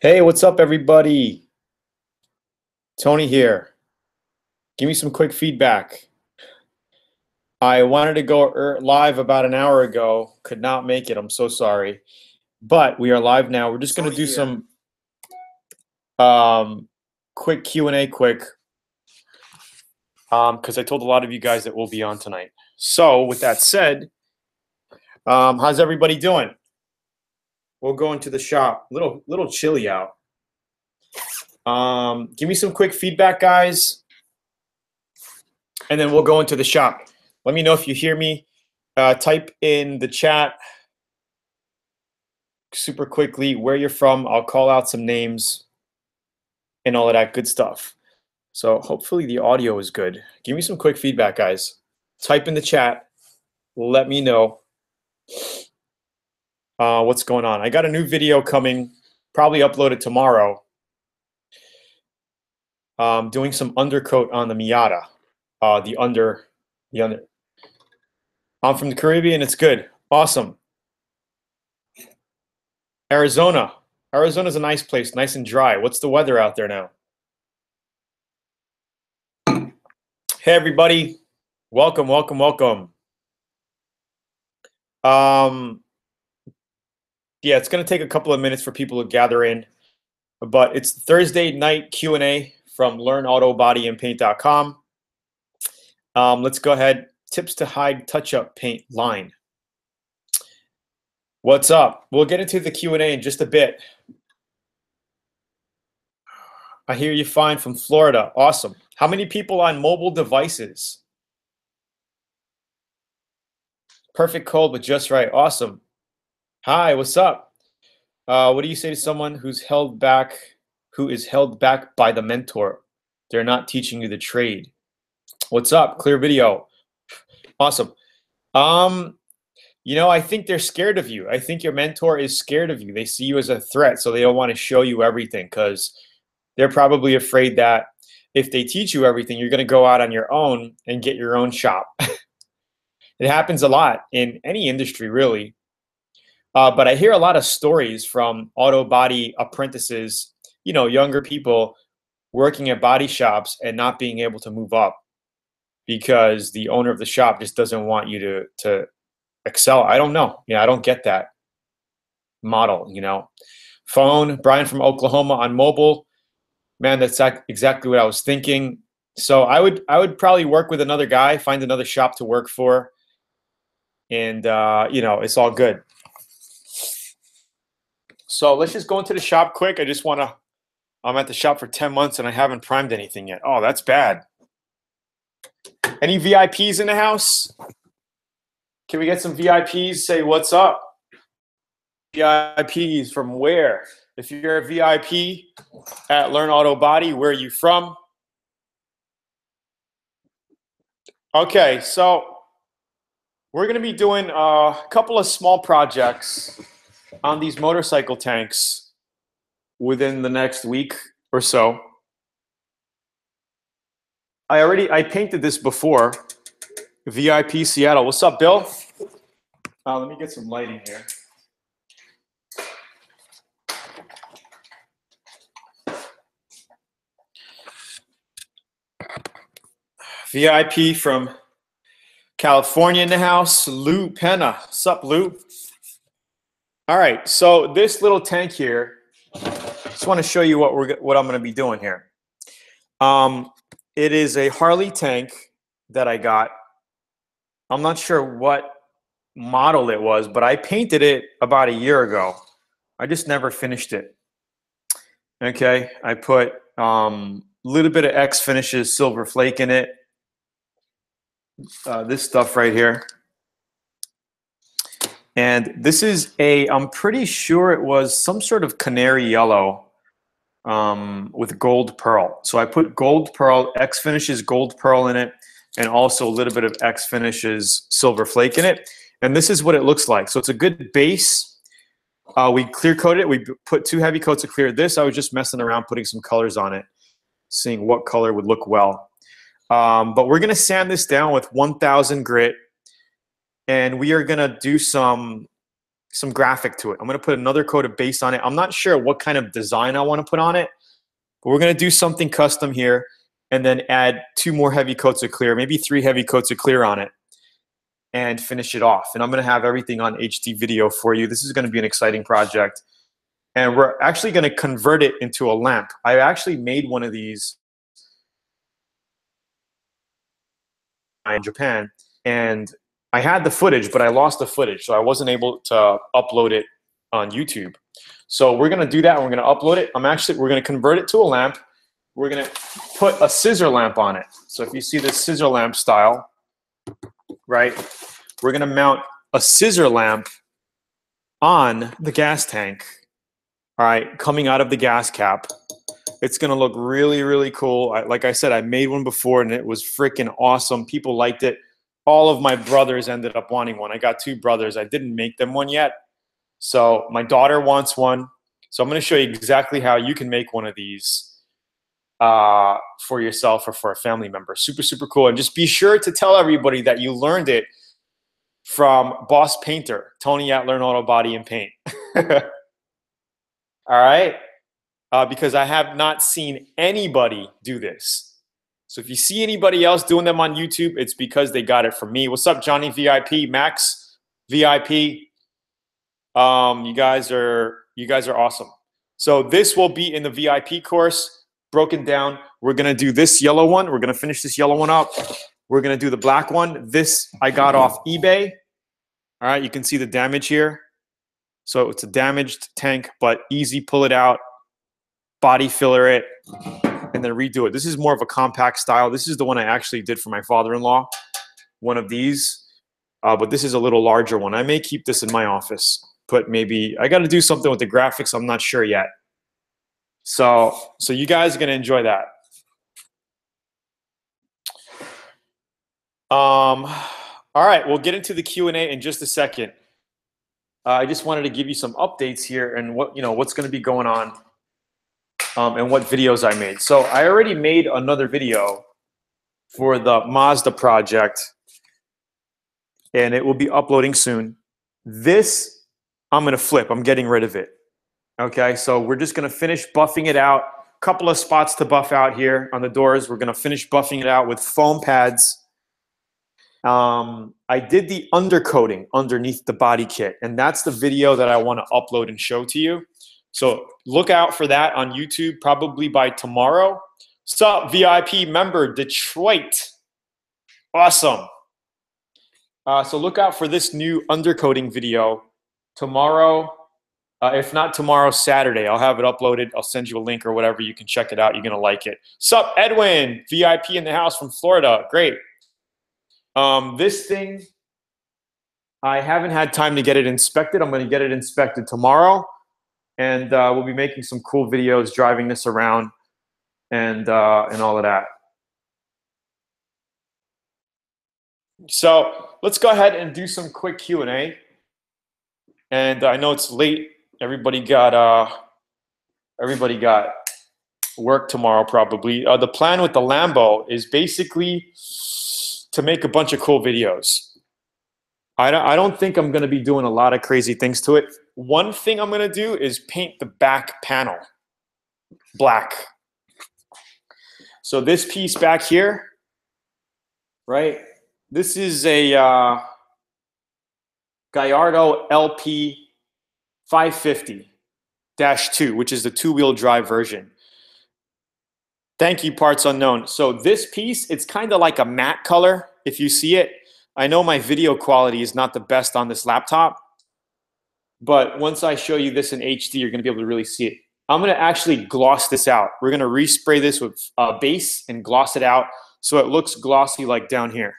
Hey, what's up, everybody? Tony here. Give me some quick feedback. I wanted to go live about an hour ago, could not make it. I'm so sorry. But we are live now. We're just going to do some quick Q&A because I told a lot of you guys that we'll be on tonight. So with that said, how's everybody doing? We'll go into the shop. Little chilly out. Give me some quick feedback, guys, and then we'll go into the shop. Let me know if you hear me. Type in the chat super quickly where you're from. I'll call out some names and all of that good stuff. So hopefully the audio is good. Give me some quick feedback, guys. Type in the chat. Let me know what's going on. I got a new video coming, probably uploaded tomorrow. Doing some undercoat on the Miata. The under. I'm from the Caribbean. It's good. Awesome. Arizona. Arizona's a nice place, nice and dry. What's the weather out there now? Hey, everybody. Welcome, welcome, welcome. Yeah, it's going to take a couple of minutes for people to gather in, but it's Thursday night Q&A from LearnAutoBodyAndPaint.com. Let's go ahead. Tips to hide touch-up paint line. What's up? We'll get into the Q&A in just a bit. I hear you fine from Florida. Awesome. How many people on mobile devices? Perfect cold, but just right. Awesome. Hi, what's up? What do you say to someone who is held back by the mentor? They're not teaching you the trade. What's up? Clear video. Awesome. You know, I think they're scared of you. I think your mentor is scared of you. They see you as a threat, so they don't want to show you everything because they're probably afraid that if they teach you everything, you're going to go out on your own and get your own shop. It happens a lot in any industry, really. But I hear a lot of stories from auto body apprentices, you know, younger people working at body shops and not being able to move up because the owner of the shop just doesn't want you to excel. I don't know. Yeah, I don't get that model, you know. Phone, Brian from Oklahoma on mobile. Man, that's exactly what I was thinking. So I would probably work with another guy, find another shop to work for, and you know, it's all good. So let's just go into the shop quick. I'm at the shop for 10 months and I haven't primed anything yet. Oh, that's bad. Any VIPs in the house? Can we get some VIPs? Say what's up. VIPs from where? If you're a VIP at Learn Auto Body, where are you from? Okay, so we're going to be doing a couple of small projects on these motorcycle tanks within the next week or so. I painted this before. VIP Seattle. What's up, Bill? Let me get some lighting here. VIP from California in the house. Lou Penna. What's up, Lou? All right, so this little tank here, just want to show you what I'm going to be doing here. It is a Harley tank that I got. I'm not sure what model it was, but I painted it about a year ago. I just never finished it. Okay, I put a little bit of X Finishes Silver Flake in it. This stuff right here. And this is I'm pretty sure it was some sort of canary yellow with gold pearl. So I put gold pearl, X Finishes gold pearl in it, and also a little bit of X Finishes Silver Flake in it. And this is what it looks like. So it's a good base. We clear coated it. We put 2 heavy coats of clear. This, I was just messing around, putting some colors on it, seeing what color would look well. But we're going to sand this down with 1000 grit. And we are going to do some some graphic to it. I'm going to put another coat of base on it. I'm not sure what kind of design I want to put on it, but we're going to do something custom here and then add 2 more heavy coats of clear, maybe 3 heavy coats of clear on it, and finish it off. And I'm going to have everything on HD video for you. This is going to be an exciting project. And we're actually going to convert it into a lamp. I actually made one of these in Japan, and I had the footage, but I lost the footage, so I wasn't able to upload it on YouTube. So we're going to do that, and we're going to upload it. We're going to convert it to a lamp. We're going to put a scissor lamp on it. So if you see this scissor lamp style, right, we're going to mount a scissor lamp on the gas tank, all right, coming out of the gas cap. It's going to look really, really cool. Like I said, I made one before, and it was freaking awesome. People liked it. All of my brothers ended up wanting one. I got 2 brothers. I didn't make them one yet. So my daughter wants one. So I'm going to show you exactly how you can make one of these for yourself or for a family member. Super, super cool. And just be sure to tell everybody that you learned it from Boss Painter, Tony at LearnAutoBodyAndPaint. All right? Because I have not seen anybody do this. So if you see anybody else doing them on YouTube, it's because they got it from me. What's up, Johnny VIP, Max VIP? You guys are awesome. So this will be in the VIP course, broken down. We're gonna do this yellow one. We're gonna finish this yellow one up. We're gonna do the black one. This I got off eBay. All right, you can see the damage here. So it's a damaged tank, but easy, pull it out, body filler it, and then redo it. This is more of a compact style. This is the one I actually did for my father-in-law, one of these, but this is a little larger one. I may keep this in my office, but maybe I got to do something with the graphics. I'm not sure yet. So you guys are going to enjoy that. All right, we'll get into the Q&A in just a second. I just wanted to give you some updates here and what's going to be going on. And what videos I made. So I already made another video for the Mazda project, and it will be uploading soon. This, I'm going to flip. I'm getting rid of it. Okay, so we're just going to finish buffing it out. Couple of spots to buff out here on the doors. We're going to finish buffing it out with foam pads. I did the undercoating underneath the body kit, and that's the video that I want to upload and show to you. So look out for that on YouTube probably by tomorrow. Sup, VIP member, Detroit. Awesome. So look out for this new undercoating video tomorrow. If not tomorrow, Saturday. I'll have it uploaded. I'll send you a link or whatever. You can check it out. You're going to like it. Sup, Edwin, VIP in the house from Florida. Great. This thing, I haven't had time to get it inspected. I'm going to get it inspected tomorrow. And we'll be making some cool videos driving this around and all of that. So let's go ahead and do some quick Q&A. And I know it's late. Everybody got work tomorrow probably. The plan with the Lambo is basically to make a bunch of cool videos. I don't think I'm going to be doing a lot of crazy things to it. One thing I'm going to do is paint the back panel black. So this piece back here, right? This is a Gallardo LP 550-2, which is the 2-wheel drive version. Thank you, Parts Unknown. So this piece, it's kind of like a matte color, if you see it. I know my video quality is not the best on this laptop, but once I show you this in HD, you're going to be able to really see it. I'm going to actually gloss this out. We're going to respray this with base and gloss it out so it looks glossy like down here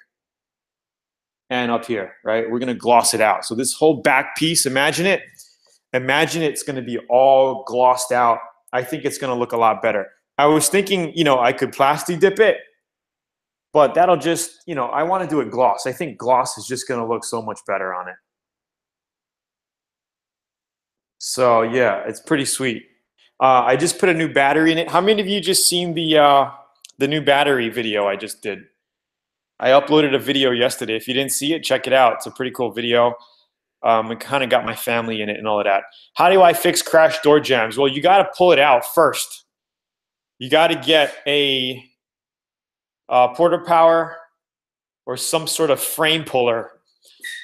and up here, right? We're going to gloss it out. So this whole back piece, imagine it. Imagine it's going to be all glossed out. I think it's going to look a lot better. I was thinking, I could plasti dip it, but that'll just, I want to do it gloss. I think gloss is just going to look so much better on it. So yeah, it's pretty sweet. I just put a new battery in it. How many of you just seen the new battery video I just did? I uploaded a video yesterday. If you didn't see it, check it out. It's a pretty cool video. and kind of got my family in it and all of that. How do I fix crash door jambs? Well, you got to pull it out first. You got to get a porter power or some sort of frame puller,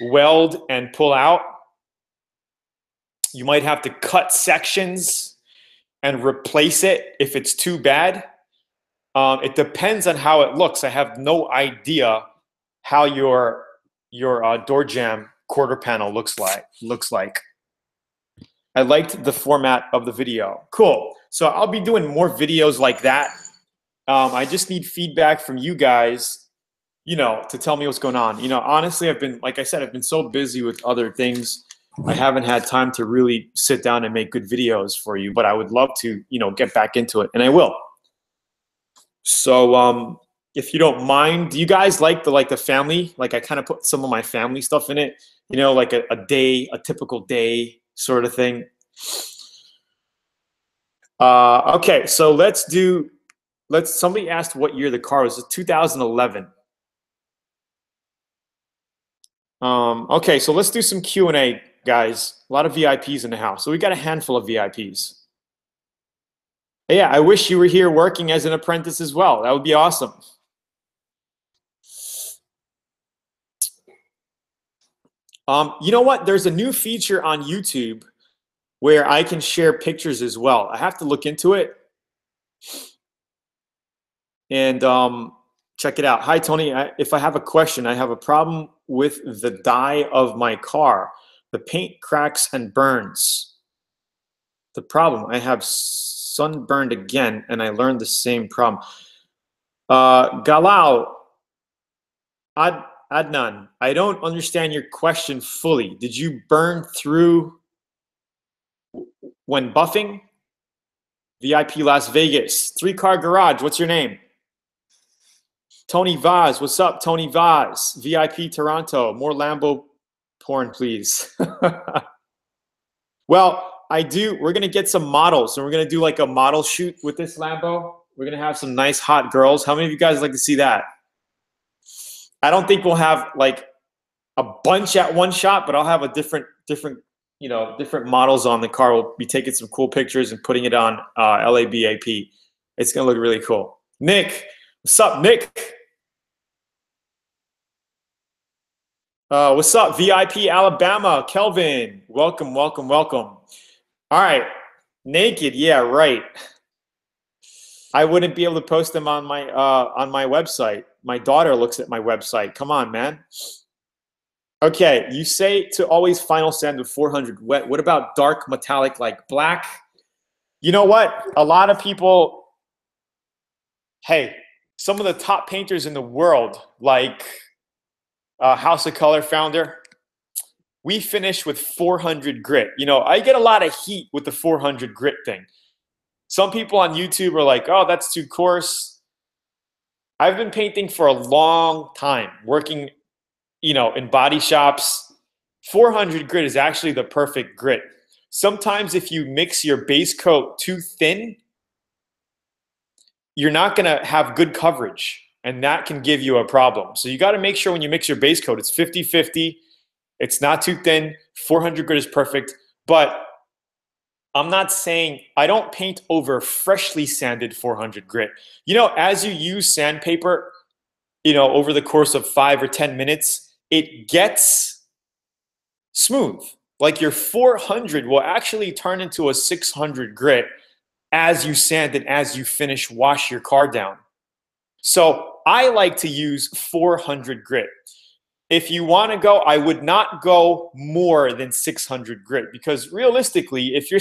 weld and pull out. You might have to cut sections and replace it if it's too bad. It depends on how it looks. I have no idea how your door jamb quarter panel looks like. I liked the format of the video. Cool. So I'll be doing more videos like that. I just need feedback from you guys, to tell me what's going on. Honestly, like I said, I've been so busy with other things. I haven't had time to really sit down and make good videos for you, but I would love to, get back into it, and I will. So, if you don't mind, do you guys like the family? Like I kind of put some of my family stuff in it, like a typical day sort of thing. Okay, so somebody asked what year the car was. It's 2011. Okay, so let's do some Q&A, guys. A lot of VIPs in the house. So we got a handful of VIPs. Yeah, I wish you were here working as an apprentice as well. That would be awesome. You know what? There's a new feature on YouTube where I can share pictures as well. I have to look into it. And check it out. Hi, Tony. If I have a question, I have a problem with the dye of my car. The paint cracks and burns. The problem, I have sunburned again, and I learned the same problem. Galal, Adnan, I don't understand your question fully. Did you burn through when buffing? VIP Las Vegas. 3-car garage. What's your name? Tony Vaz. What's up, Tony Vaz? VIP Toronto. More Lambo porn, please. Well, we're going to get some models, and we're going to do like a model shoot with this Lambo. We're going to have some nice hot girls. How many of you guys like to see that? I don't think we'll have like a bunch at one shot, but I'll have a different models on the car. We'll be taking some cool pictures and putting it on LABAP. It's going to look really cool. Nick, what's up, Nick? What's up, VIP Alabama? Kelvin, welcome, welcome, welcome. All right, naked, yeah, right. I wouldn't be able to post them on my website. My daughter looks at my website. Come on, man. Okay, you say to always final sand with 400 wet. What about dark metallic like black? You know what? A lot of people, hey, some of the top painters in the world, like House of Kolor founder, we finish with 400 grit. I get a lot of heat with the 400 grit thing. Some people on YouTube are like, oh, that's too coarse. I've been painting for a long time, working, in body shops. 400 grit is actually the perfect grit. Sometimes if you mix your base coat too thin, you're not going to have good coverage, and that can give you a problem. So you got to make sure when you mix your base coat, it's 50-50. It's not too thin. 400 grit is perfect. But I'm not saying I don't paint over freshly sanded 400 grit. As you use sandpaper, over the course of 5 or 10 minutes, it gets smooth. Like your 400 will actually turn into a 600 grit as you sand and as you wash your car down. So I like to use 400 grit. If you want to go, I would not go more than 600 grit, because realistically, if you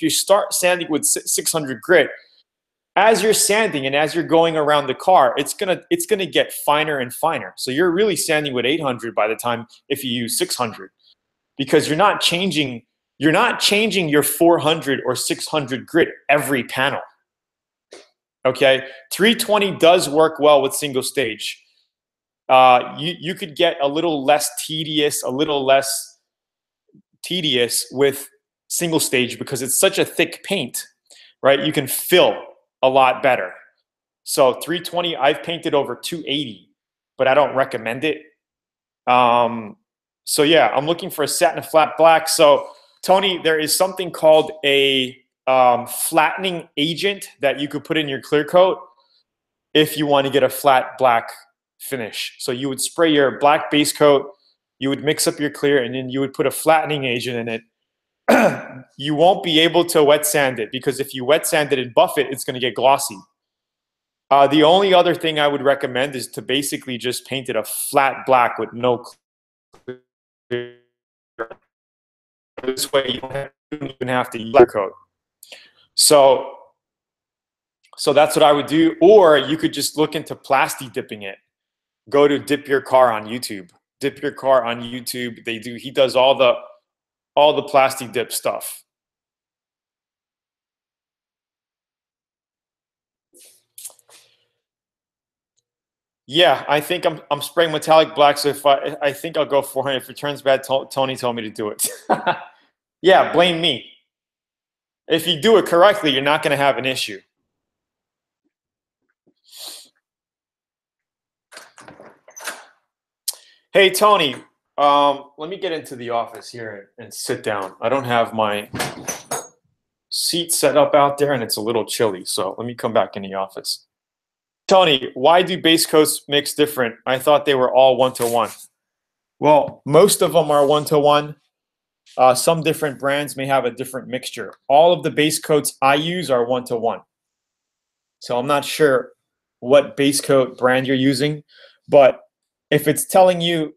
start sanding with 600 grit, as you're sanding and as you're going around the car, it's gonna get finer and finer. So you're really sanding with 800 by the time if you use 600, because you're not changing your 400 or 600 grit every panel. Okay, 320 does work well with single stage. You could get a little less tedious with single stage because it's such a thick paint, right? You can fill a lot better. So 320, I've painted over 280, but I don't recommend it. So yeah, I'm looking for a satin flat black. So Tony, there is something called a flattening agent that you could put in your clear coat if you want to get a flat black finish. So you would spray your black base coat, you would mix up your clear, and then you would put a flattening agent in it. You won't be able to wet sand it because if you wet sand it and buff it, it's going to get glossy. The only other thing I would recommend is to basically just paint it a flat black with no clear. This way you don't even have to use clear coat. So that's what I would do. Or you could just look into plasti dipping it. Go to Dip Your Car on YouTube. Dip Your Car on YouTube. He does all the plastic dip stuff. Yeah, I think I'm spraying metallic black. So if I think I'll go 400. If it turns bad, Tony told me to do it. Yeah, blame me. If you do it correctly, you're not going to have an issue. Hey, Tony, let me get into the office here and sit down. I don't have my seat set up out there, and it's a little chilly. So let me come back in the office. Tony, why do base coats mix different? I thought they were all one-to-one. Well, most of them are one-to-one. Some different brands may have a different mixture. All of the base coats I use are one-to-one. So I'm not sure what base coat brand you're using, but if it's telling you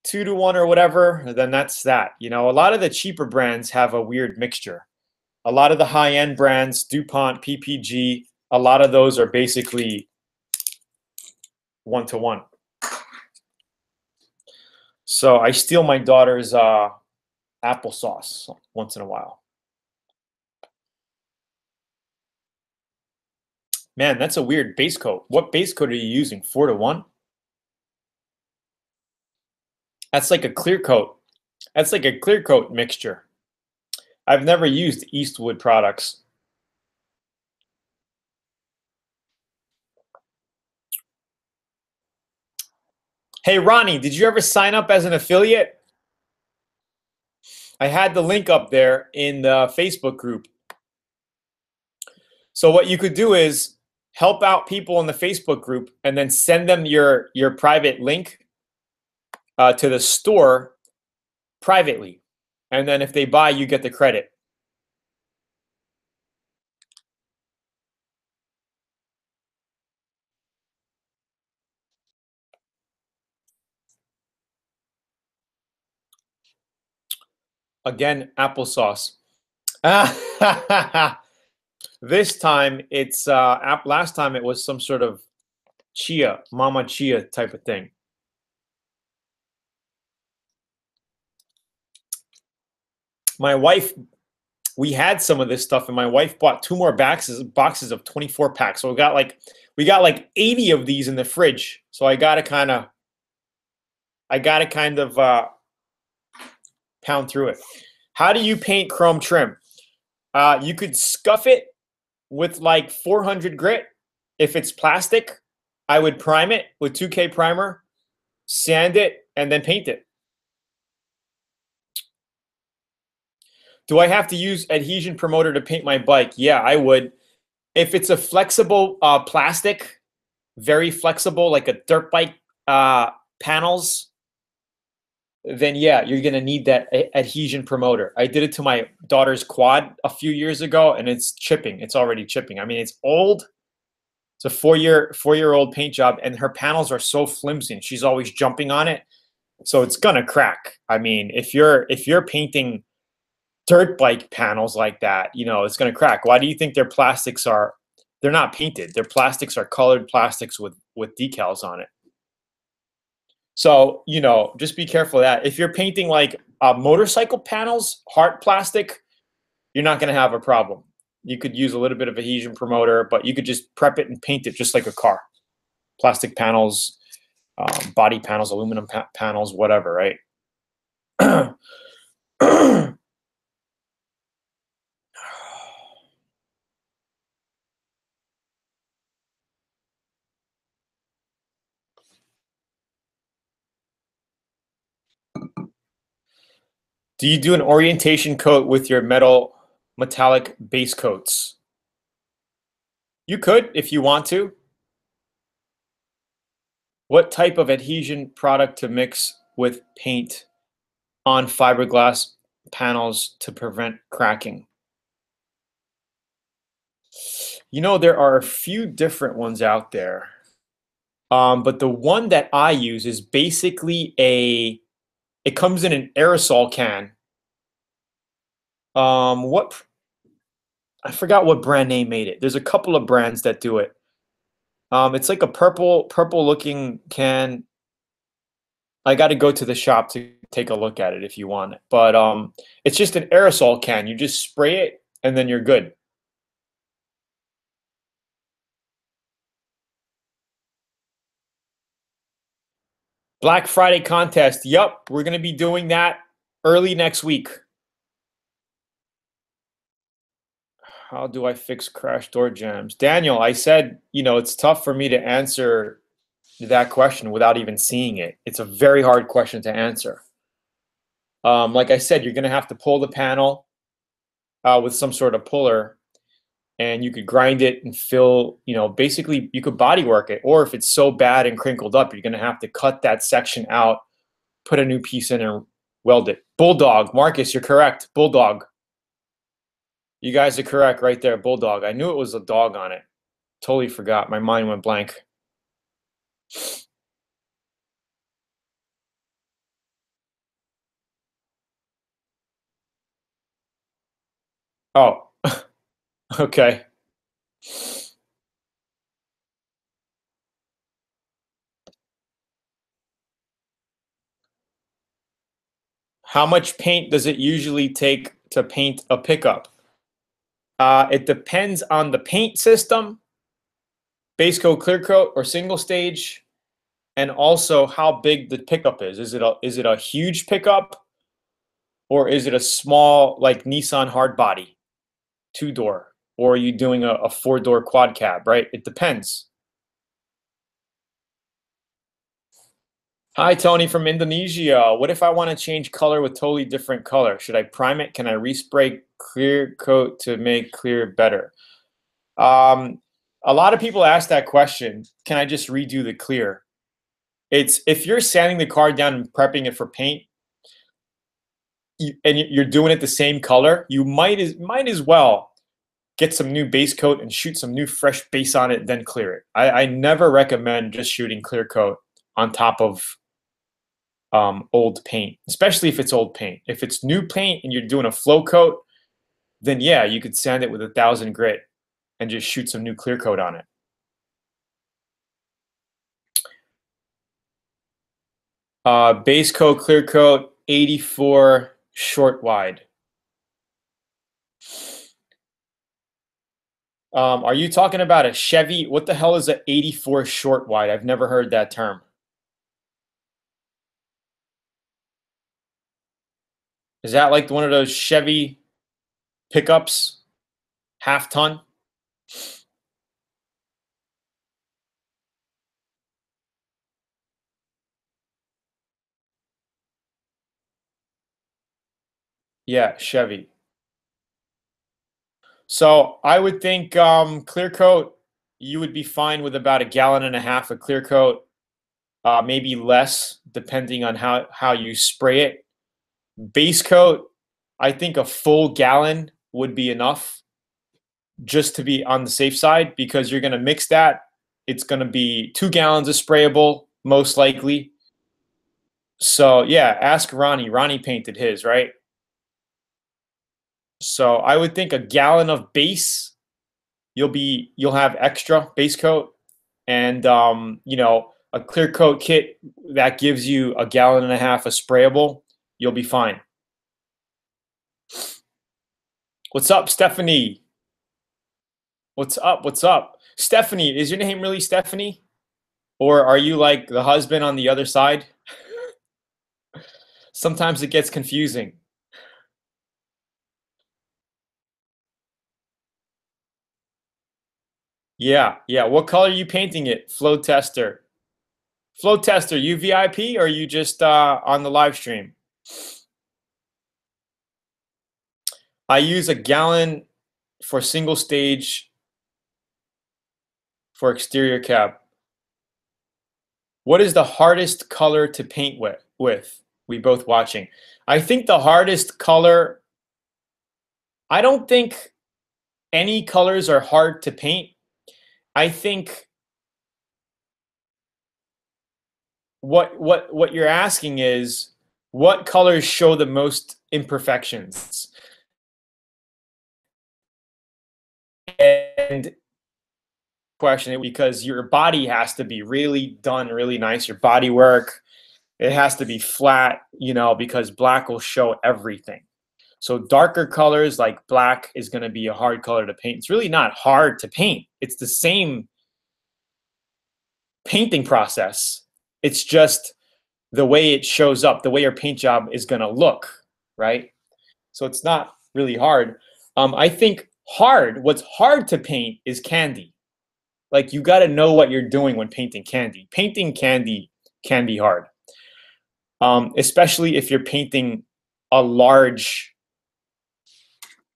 2-to-1 or whatever, then that's that. You know, a lot of the cheaper brands have a weird mixture. A lot of the high-end brands, DuPont, PPG, a lot of those are basically one-to-one. So I steal my daughter's applesauce once in a while. Man, that's a weird base coat. What base coat are you using? 4-to-1? That's like a clear coat. That's like a clear coat mixture. I've never used Eastwood products. Hey, Ronnie, did you ever sign up as an affiliate? I had the link up there in the Facebook group. So what you could do is help out people in the Facebook group and then send them your private link to the store privately. And then if they buy, you get the credit. Again, applesauce. This time it's last time it was some sort of chia, mama chia type of thing. My wife, we had some of this stuff, and my wife bought 2 more boxes of 24 packs. So we got like 80 of these in the fridge. So I gotta kind of pound through it. How do you paint chrome trim? You could scuff it with like 400 grit. If it's plastic, I would prime it with 2K primer, sand it, and then paint it. Do I have to use adhesion promoter to paint my bike? Yeah, I would. If it's a flexible plastic, very flexible, like a dirt bike panels, then yeah, you're gonna need that adhesion promoter. I did it to my daughter's quad a few years ago, and it's chipping. It's already chipping. I mean, it's old. It's a four-year-old paint job, and her panels are so flimsy, and she's always jumping on it, so it's gonna crack. I mean, if you're painting dirt bike panels like that, you know, it's gonna crack. Why do you think their plastics are? They're not painted. Their plastics are colored plastics with decals on it. So, you know, just be careful of that. If you're painting like motorcycle panels, hard plastic, you're not going to have a problem. You could use a little bit of adhesion promoter, but you could just prep it and paint it just like a car. Plastic panels, body panels, aluminum panels, whatever, right? Do you do an orientation coat with your metallic base coats? You could if you want to. What type of adhesion product to mix with paint on fiberglass panels to prevent cracking? You know, there are a few different ones out there. But the one that I use is basically it comes in an aerosol can. What I forgot what brand name made it. There's a couple of brands that do it. It's like a purple looking can. I got to go to the shop to take a look at it if you want it. But it's just an aerosol can. You just spray it and then you're good. Black Friday contest. Yup, we're going to be doing that early next week. How do I fix crash door jams? Daniel, I said, you know, it's tough for me to answer that question without even seeing it. It's a very hard question to answer. Like I said, you're going to have to pull the panel with some sort of puller, and you could grind it and fill, you know, basically you could body work it. Or if it's so bad and crinkled up, you're going to have to cut that section out, put a new piece in, and weld it. Bulldog. Marcus, you're correct. Bulldog. You guys are correct right there. Bulldog. I knew it was a dog on it. Totally forgot. My mind went blank. Oh, okay. How much paint does it usually take to paint a pickup? It depends on the paint system, base coat, clear coat, or single stage, and also how big the pickup is. Is it a huge pickup, or is it a small like Nissan hard body, 2-door, or are you doing a 4-door quad cab? Right? It depends. Hi, Tony from Indonesia. What if I want to change color with totally different color? Should I prime it? Can I respray clear coat to make clear better? A lot of people ask that question. Can I just redo the clear? It's if you're sanding the car down and prepping it for paint, and you're doing it the same color, you might as well get some new base coat and shoot some new fresh base on it, then clear it. I never recommend just shooting clear coat on top of old paint, especially if it's old paint. If it's new paint and you're doing a flow coat, then yeah, you could sand it with 1,000 grit and just shoot some new clear coat on it. Base coat, clear coat, 84 short wide. Are you talking about a Chevy? What the hell is a 84 short wide? I've never heard that term. Is that like one of those Chevy pickups, half ton? Yeah, Chevy. So I would think clear coat, you would be fine with about 1.5 gallons of clear coat, maybe less, depending on how you spray it. Base coat, I think a full gallon would be enough just to be on the safe side, because you're going to mix that. It's going to be 2 gallons of sprayable, most likely. So yeah, ask Ronnie. Ronnie painted his, right? So I would think 1 gallon of base, you'll have extra base coat, and you know, a clear coat kit that gives you 1.5 gallons of sprayable, you'll be fine. What's up, Stephanie? What's up? What's up? Stephanie, is your name really Stephanie? Or are you like the husband on the other side? Sometimes it gets confusing. Yeah, yeah. What color are you painting it? Flow tester. Flow tester, you VIP or you just on the live stream? I use a gallon for single stage for exterior cap. What is the hardest color to paint with? We both watching. I think the hardest color, I don't think any colors are hard to paint. I think what you're asking is what colors show the most imperfections. And question, because your body has to be really done really nice, your body work, it has to be flat, you know, because black will show everything. So darker colors like black is going to be a hard color to paint. It's really not hard to paint. It's the same painting process. It's just the way it shows up, the way your paint job is going to look, right? So it's not really hard. I think what's hard to paint is candy. Like, you got to know what you're doing when painting candy. Painting candy can be hard, especially if you're painting a large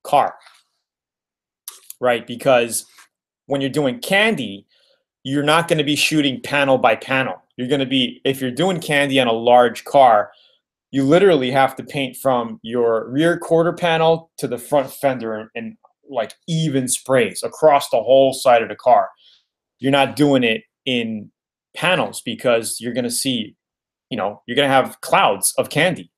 car, right? Because when you're doing candy, you're not going to be shooting panel by panel. You're going to be, if you're doing candy on a large car, you literally have to paint from your rear quarter panel to the front fender in like even sprays across the whole side of the car. You're not doing it in panels because you're going to see, you know, you're going to have clouds of candy.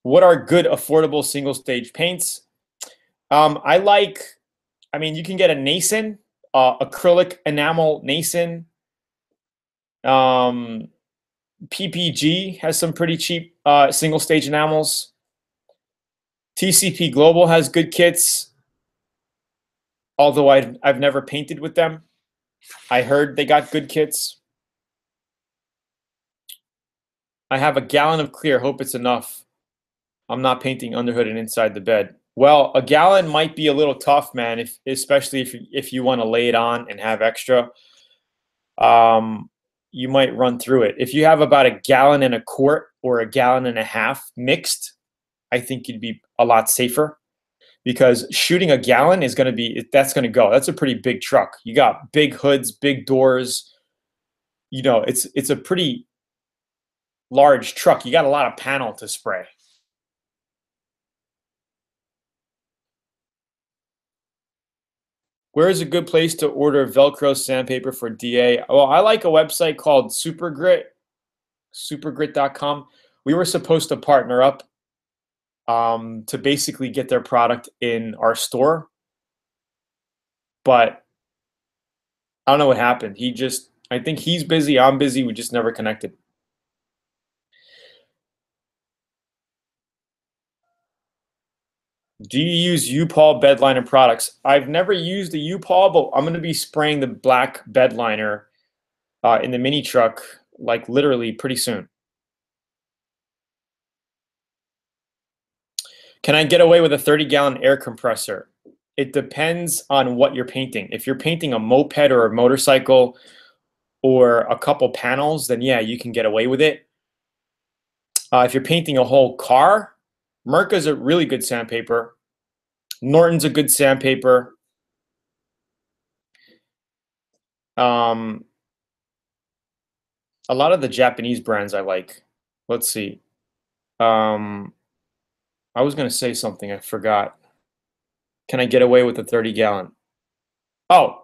What are good affordable single stage paints? I mean, you can get a Nason, acrylic enamel Nason. PPG has some pretty cheap single stage enamels. TCP Global has good kits, although I've never painted with them. I heard they got good kits. I have a gallon of clear. Hope it's enough. I'm not painting underhood and inside the bed. Well, a gallon might be a little tough, man, especially if you want to lay it on and have extra. You might run through it. If you have about a gallon and a quart or a gallon and a half mixed, I think you'd be a lot safer, because shooting a gallon is going to be, that's going to go. That's a pretty big truck. You got big hoods, big doors. You know, it's a pretty large truck. You got a lot of panel to spray. Where is a good place to order Velcro sandpaper for DA? Well, I like a website called Supergrit, supergrit.com. We were supposed to partner up to basically get their product in our store, but I don't know what happened. I think he's busy, I'm busy, we just never connected. Do you use U-POL bed liner products? I've never used a U-POL, but I'm going to be spraying the black bed liner in the mini truck, like literally pretty soon. Can I get away with a 30-gallon air compressor? It depends on what you're painting. If you're painting a moped or a motorcycle or a couple panels, then yeah, you can get away with it. If you're painting a whole car, Mirka's a really good sandpaper. Norton's a good sandpaper. A lot of the Japanese brands I like. Let's see. I was going to say something, I forgot. Can I get away with a 30-gallon? Oh,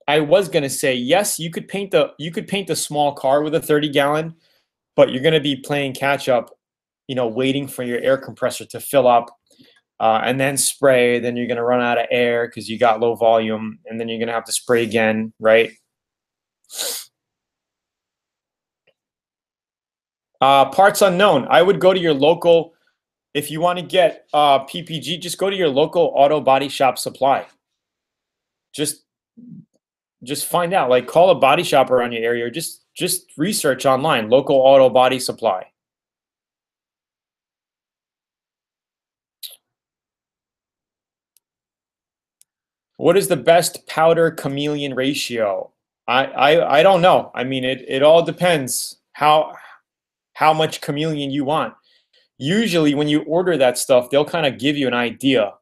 I was going to say yes, you could paint the small car with a 30-gallon, but you're going to be playing catch up, you know, waiting for your air compressor to fill up. And then spray, then you're going to run out of air because you got low volume, and then you're going to have to spray again, right? Parts unknown. I would go to your local, if you want to get PPG, just go to your local auto body shop supply. Just find out, like call a body shop around your area, or just research online, local auto body supply. What is the best powder chameleon ratio? I don't know. I mean, it all depends how much chameleon you want. Usually when you order that stuff, they'll kind of give you an idea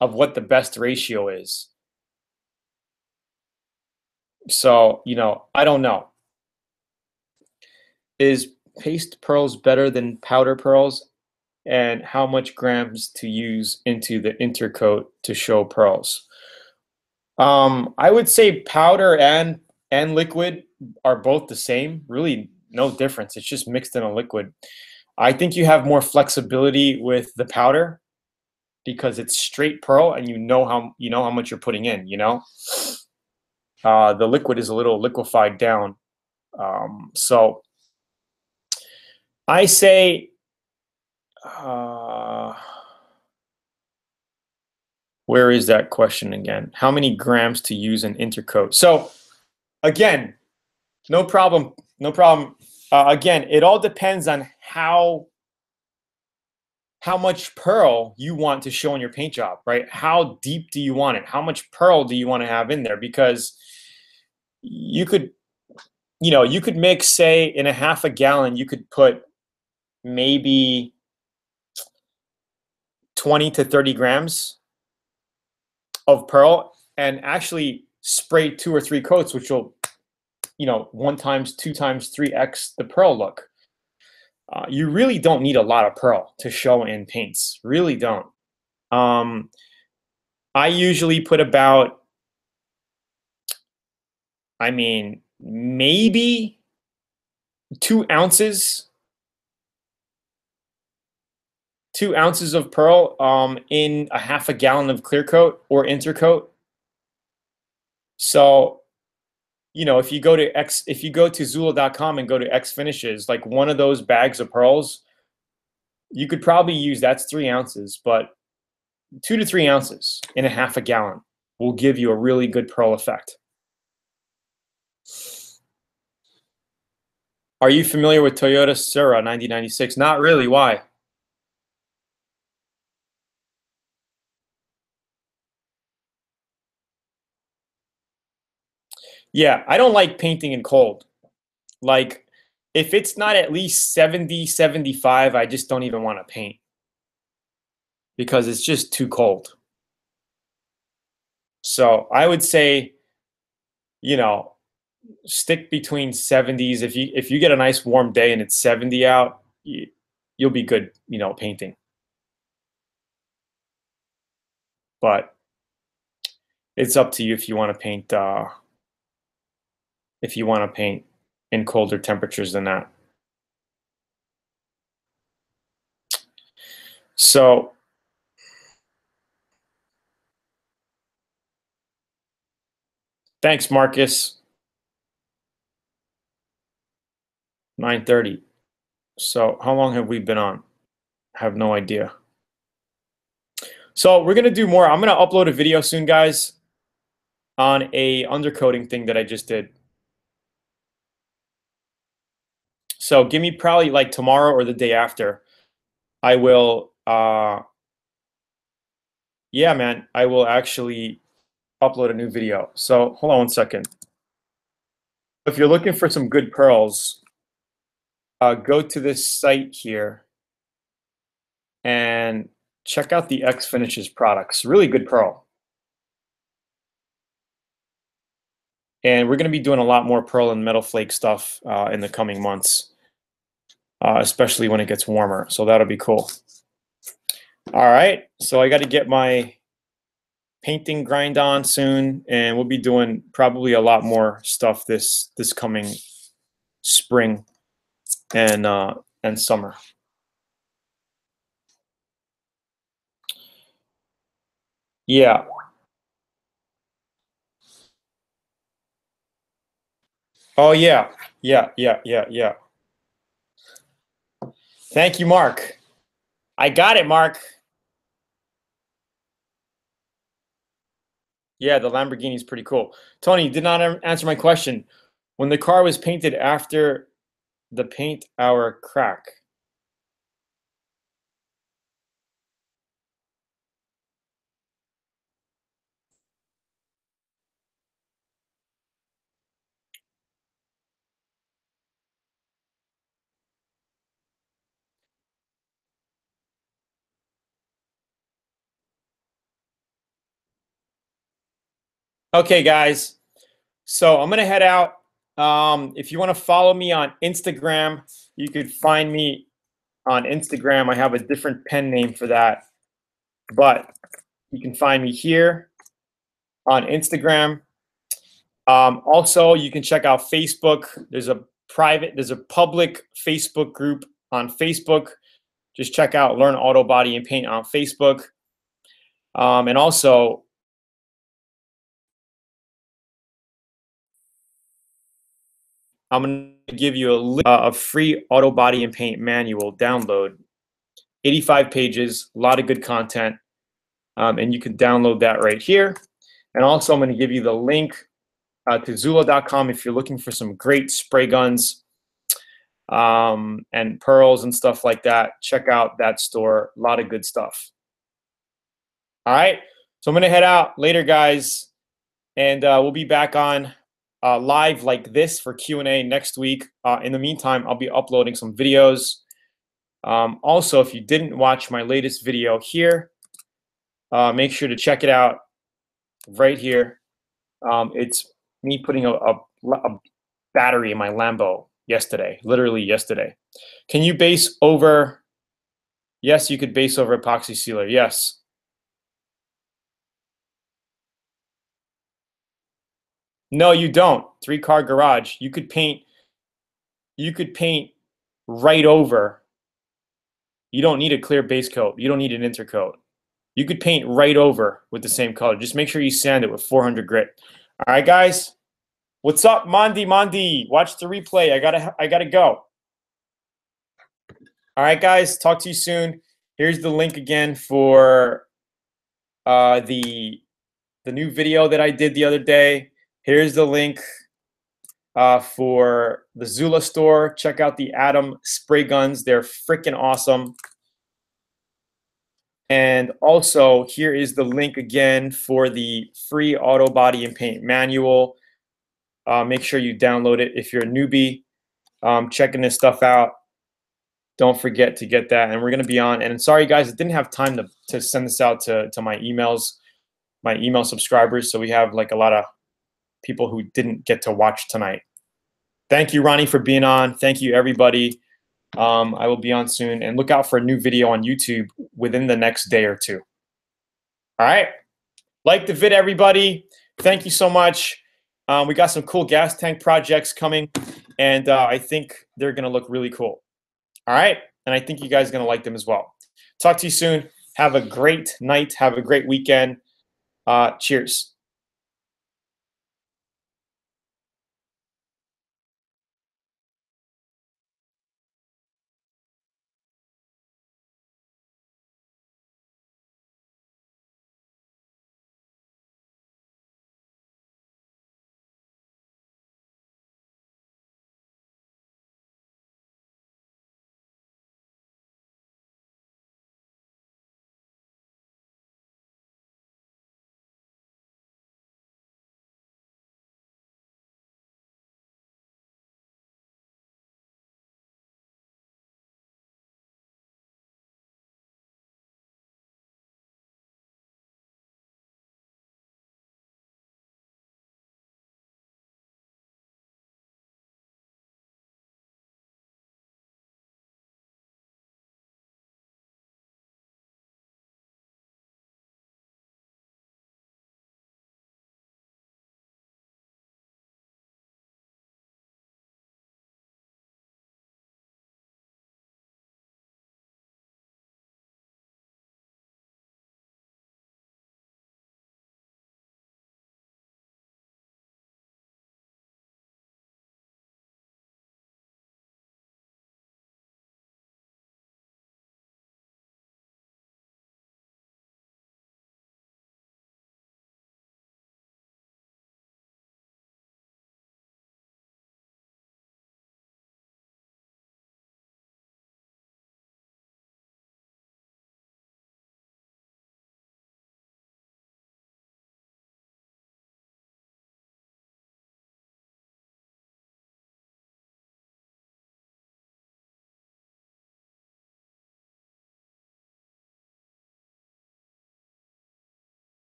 of what the best ratio is. So, I don't know. Is paste pearls better than powder pearls? And how much grams to use into the intercoat to show pearls? I would say powder and liquid are both the same. Really, no difference. It's just mixed in a liquid. I think you have more flexibility with the powder because it's straight pearl and you know how much you're putting in. The liquid is a little liquefied down. So I say, uh, where is that question again? How many grams to use in intercoat? So again, no problem. No problem. Again, it all depends on how much pearl you want to show in your paint job, right? How deep do you want it? How much pearl do you want to have in there? Because you could, you could mix, say, in a half a gallon, you could put maybe 20 to 30 grams of pearl and actually spray 2 or 3 coats, which will, 1 times, 2 times, 3x the pearl look. You really don't need a lot of pearl to show in paints. Really don't. I usually put about, maybe 2 ounces, 2 ounces of pearl in a half a gallon of clear coat or intercoat. So, if you go to Zula.com and go to X Finishes, like one of those bags of pearls, you could probably use, that's 3 ounces, but 2 to 3 ounces in a half a gallon will give you a really good pearl effect. Are you familiar with Toyota Sura 1996? Not really. Why? Yeah, I don't like painting in cold. Like, if it's not at least 70, 75, I just don't even want to paint because it's just too cold. So I would say, you know, stick between 70s. If you get a nice warm day and it's 70 out, you'll be good, painting. But it's up to you if you want to paint. If you want to paint in colder temperatures than that. So thanks, Marcus. 9:30. So how long have we been on? I have no idea. So we're gonna do more. I'm gonna upload a video soon, guys, on a undercoating thing that I just did. So give me probably like tomorrow or the day after. I will yeah, man, I will actually upload a new video. So hold on 1 second. If you're looking for some good pearls, go to this site here and check out the X Finishes products. Really good pearl. And we're going to be doing a lot more pearl and metal flake stuff in the coming months, especially when it gets warmer. So that'll be cool. All right. So I got to get my painting grind on soon, and we'll be doing probably a lot more stuff this coming spring and summer. Yeah. Oh yeah. Yeah. Yeah. Yeah. Yeah. Thank you, Mark. I got it, Mark. Yeah, the Lamborghini is pretty cool. Tony, you did not answer my question. When the car was painted after the paint hour crack. Okay, guys. So I'm gonna head out. If you want to follow me on Instagram, you could find me on Instagram. I have a different pen name for that, but you can find me here on Instagram. Also, you can check out Facebook. There's a public Facebook group on Facebook. Just check out Learn Auto Body and Paint on Facebook. And also, I'm going to give you a free auto body and paint manual download. 85 pages, a lot of good content. And you can download that right here. And also, I'm going to give you the link to Zula.com if you're looking for some great spray guns and pearls and stuff like that. Check out that store. A lot of good stuff. All right. So I'm going to head out later, guys. And we'll be back on live like this for Q&A next week. In the meantime, I'll be uploading some videos. Also, if you didn't watch my latest video here, make sure to check it out right here. It's me putting a battery in my Lambo yesterday, literally yesterday. Can you base over? Yes, you could base over epoxy sealer. Yes. No, you don't. 3-car garage. You could paint right over. You don't need a clear base coat. You don't need an intercoat. You could paint right over with the same color. Just make sure you sand it with 400 grit. All right, guys. What's up, Mondi? Watch the replay. I gotta go. All right, guys. Talk to you soon. Here's the link again for the new video that I did the other day. Here's the link for the Zula store. Check out the Atom spray guns. They're freaking awesome. And also, here is the link again for the free auto body and paint manual. Make sure you download it if you're a newbie checking this stuff out. Don't forget to get that. And we're going to be on. And sorry, guys, I didn't have time to send this out to my emails, my email subscribers. So we have like a lot of people who didn't get to watch tonight. Thank you, Ronnie, for being on. Thank you, everybody. I will be on soon. And look out for a new video on YouTube within the next day or two. All right? Like the vid, everybody. Thank you so much. We got some cool gas tank projects coming, and I think they're going to look really cool. All right? And I think you guys are going to like them as well. Talk to you soon. Have a great night. Have a great weekend. Cheers.